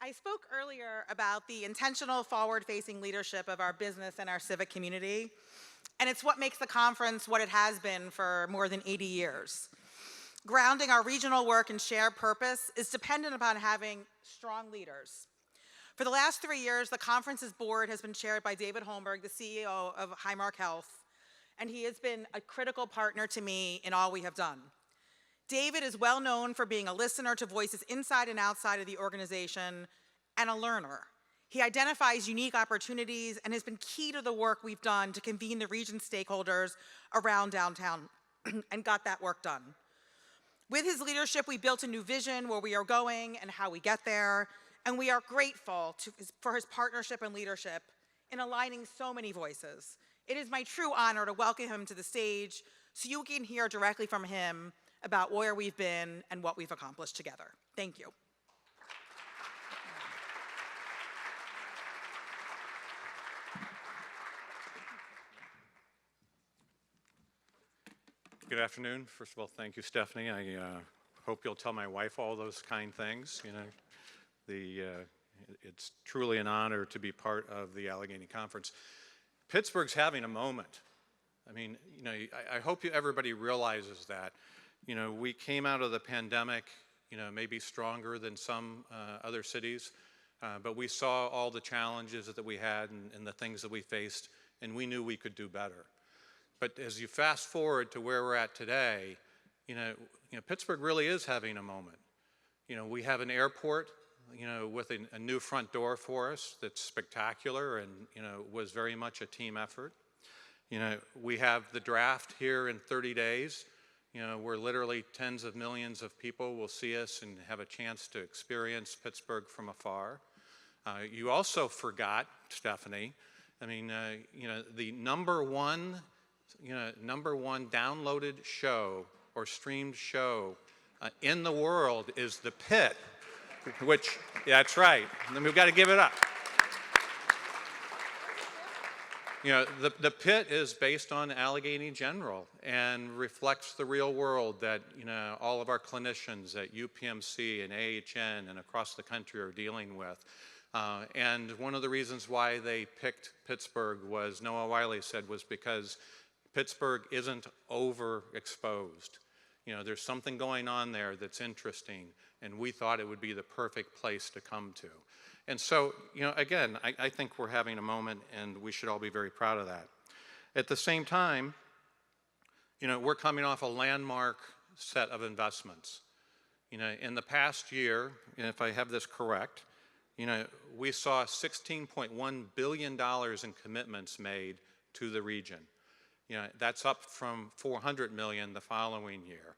I spoke earlier about the intentional forward-facing leadership of our business and our civic community, and it's what makes the conference what it has been for more than 80 years. Grounding our regional work in shared purpose is dependent upon having strong leaders. For the last 3 years, the conference's board has been chaired by David Holmberg, the CEO of Highmark Health, and he has been a critical partner to me in all we have done. David is well known for being a listener to voices inside and outside of the organization and a learner. He identifies unique opportunities and has been key to the work we've done to convene the region stakeholders around downtown and got that work done. With his leadership, we built a new vision where we are going and how we get there, and we are grateful for his partnership and leadership in aligning so many voices. It is my true honor to welcome him to the stage so you can hear directly from him about where we've been and what we've accomplished together. Thank you. Good afternoon. First of all, thank you, Stephanie. I hope you'll tell my wife all those kind things. You know, it's truly an honor to be part of the Allegheny Conference. Pittsburgh's having a moment. I mean, you know, I hope everybody realizes that. You know, we came out of the pandemic, you know, maybe stronger than some other cities, but we saw all the challenges that we had and the things that we faced, and we knew we could do better. But as you fast forward to where we're at today, you know, Pittsburgh really is having a moment. You know, we have an airport, you know, with a new front door for us that's spectacular and, you know, was very much a team effort. You know, we have the draft here in 30 days. You know, where literally tens of millions of people will see us and have a chance to experience Pittsburgh from afar. You also forgot, Stephanie, I mean, you know, the number one downloaded show or streamed show in the world is The Pit, which, yeah, that's right. And then we've got to give it up. You know, the Pit is based on Allegheny General and reflects the real world that, you know, all of our clinicians at UPMC and AHN and across the country are dealing with. And one of the reasons why they picked Pittsburgh was, Noah Wiley said, was because Pittsburgh isn't overexposed. You know, there's something going on there that's interesting, and we thought it would be the perfect place to come to. And so, you know, again, I think we're having a moment, and we should all be very proud of that. At the same time, you know, we're coming off a landmark set of investments. You know, in the past year, and if I have this correct, you know, we saw $16.1 billion in commitments made to the region. You know, that's up from $400 million the following year.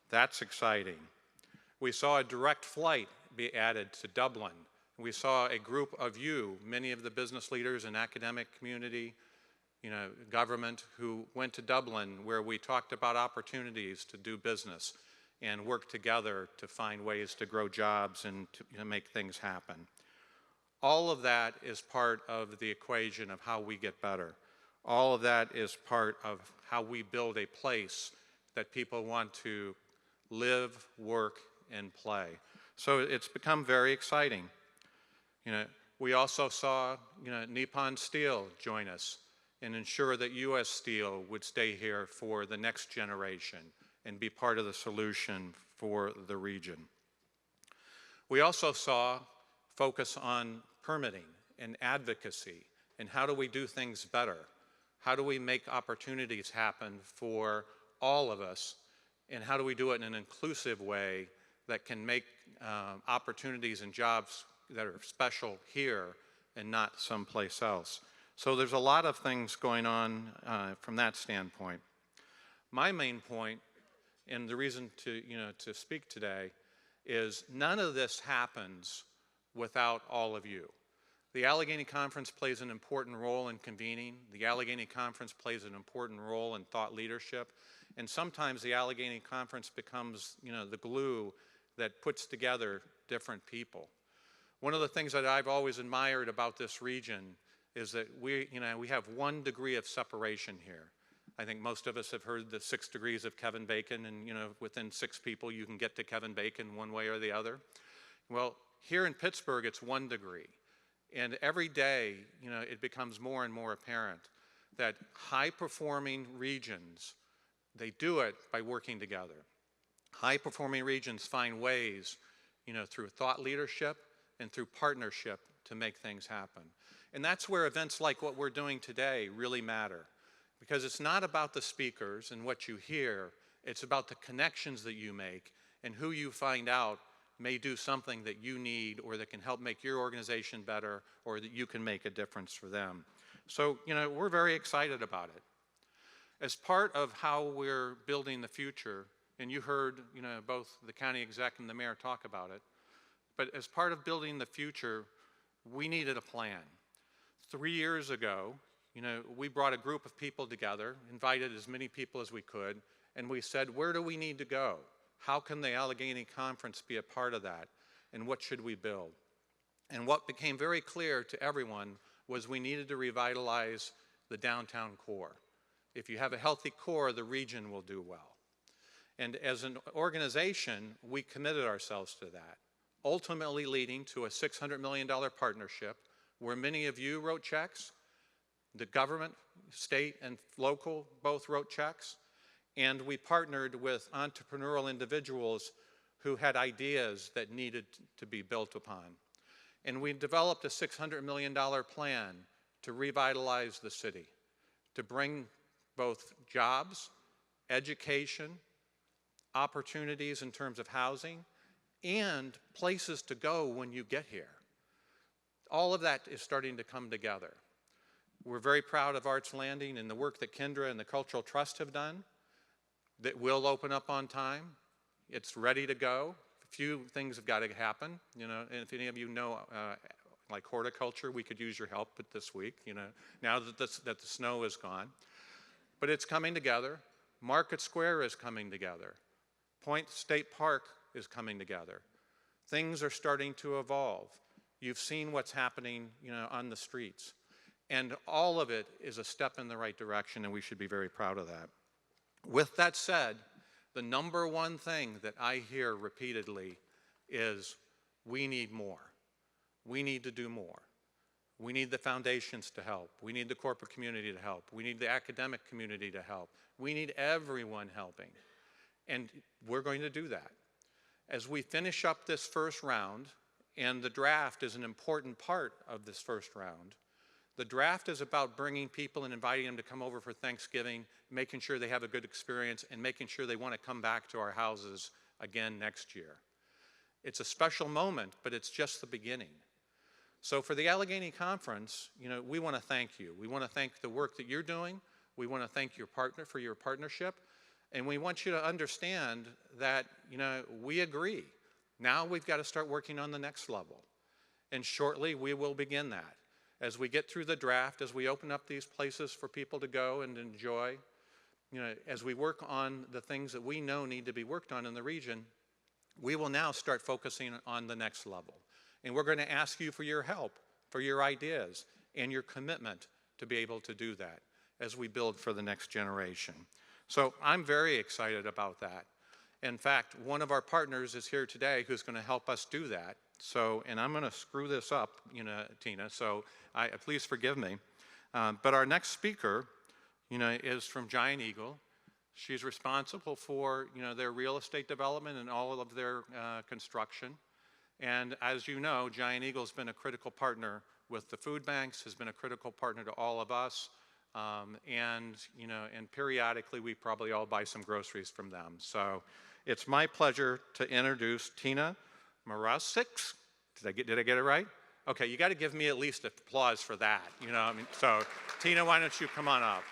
That's exciting. We saw a direct flight be added to Dublin. We saw a group of you, many of the business leaders and academic community, you know, government, who went to Dublin, where we talked about opportunities to do business and work together to find ways to grow jobs and to, you know, make things happen. All of that is part of the equation of how we get better. All of that is part of how we build a place that people want to live, work, and play. So it's become very exciting. You know, we also saw, you know, Nippon Steel join us and ensure that U.S. Steel would stay here for the next generation and be part of the solution for the region. We also saw focus on permitting and advocacy and how do we do things better? How do we make opportunities happen for all of us, and how do we do it in an inclusive way that can make opportunities and jobs that are special here and not someplace else? So there's a lot of things going on from that standpoint. My main point, and the reason to speak today, is none of this happens without all of you. The Allegheny Conference plays an important role in convening. The Allegheny Conference plays an important role in thought leadership. And sometimes the Allegheny Conference becomes, you know, the glue that puts together different people. One of the things that I've always admired about this region is that we have 1 degree of separation here. I think most of us have heard the 6 degrees of Kevin Bacon, and, you know, within 6 people you can get to Kevin Bacon one way or the other. Well, here in Pittsburgh, it's 1 degree. And every day, it becomes more and more apparent that high-performing regions, they do it by working together. High-performing regions find ways, through thought leadership and through partnership to make things happen. And that's where events like what we're doing today really matter. Because it's not about the speakers and what you hear, it's about the connections that you make and who you find out may do something that you need or that can help make your organization better or that you can make a difference for them. So, we're very excited about it. As part of how we're building the future, and you heard, both the county exec and the mayor talk about it, but as part of building the future, we needed a plan. 3 years ago, we brought a group of people together, invited as many people as we could, and we said, where do we need to go? How can the Allegheny Conference be a part of that? And what should we build? And what became very clear to everyone was we needed to revitalize the downtown core. If you have a healthy core, the region will do well. And as an organization, we committed ourselves to that, ultimately leading to a $600 million partnership where many of you wrote checks, the government, state and local both wrote checks, and we partnered with entrepreneurial individuals who had ideas that needed to be built upon. And we developed a $600 million plan to revitalize the city, to bring both jobs, education, opportunities in terms of housing, and places to go when you get here. All of that is starting to come together. We're very proud of Arts Landing and the work that Kendra and the Cultural Trust have done. That will open up on time. It's ready to go. A few things have got to happen. And if any of you know, like horticulture, we could use your help this week, now that the snow is gone. But it's coming together. Market Square is coming together. Point State Park is coming together. Things are starting to evolve. You've seen what's happening, on the streets. And all of it is a step in the right direction, and we should be very proud of that. With that said, the number one thing that I hear repeatedly is we need more. We need to do more. We need the foundations to help. We need the corporate community to help. We need the academic community to help. We need everyone helping. And we're going to do that. As we finish up this first round, and the draft is an important part of this first round, the draft is about bringing people and inviting them to come over for Thanksgiving, making sure they have a good experience, and making sure they want to come back to our houses again next year. It's a special moment, but it's just the beginning. So for the Allegheny Conference, we want to thank you. We want to thank the work that you're doing. We want to thank your partner for your partnership. And we want you to understand that, we agree. Now we've got to start working on the next level. And shortly we will begin that. As we get through the draft, as we open up these places for people to go and enjoy, as we work on the things that we know need to be worked on in the region, we will now start focusing on the next level. And we're going to ask you for your help, for your ideas, and your commitment to be able to do that as we build for the next generation. So I'm very excited about that. In fact, one of our partners is here today who's going to help us do that. So, and I'm going to screw this up, Tina, so please forgive me. But our next speaker, is from Giant Eagle. She's responsible for, their real estate development and all of their construction. And as you know, Giant Eagle's been a critical partner with the food banks, has been a critical partner to all of us. And periodically we probably all buy some groceries from them. So it's my pleasure to introduce Tina Marasic. Did I get it right? Okay, you got to give me at least applause for that. So Tina, why don't you come on up?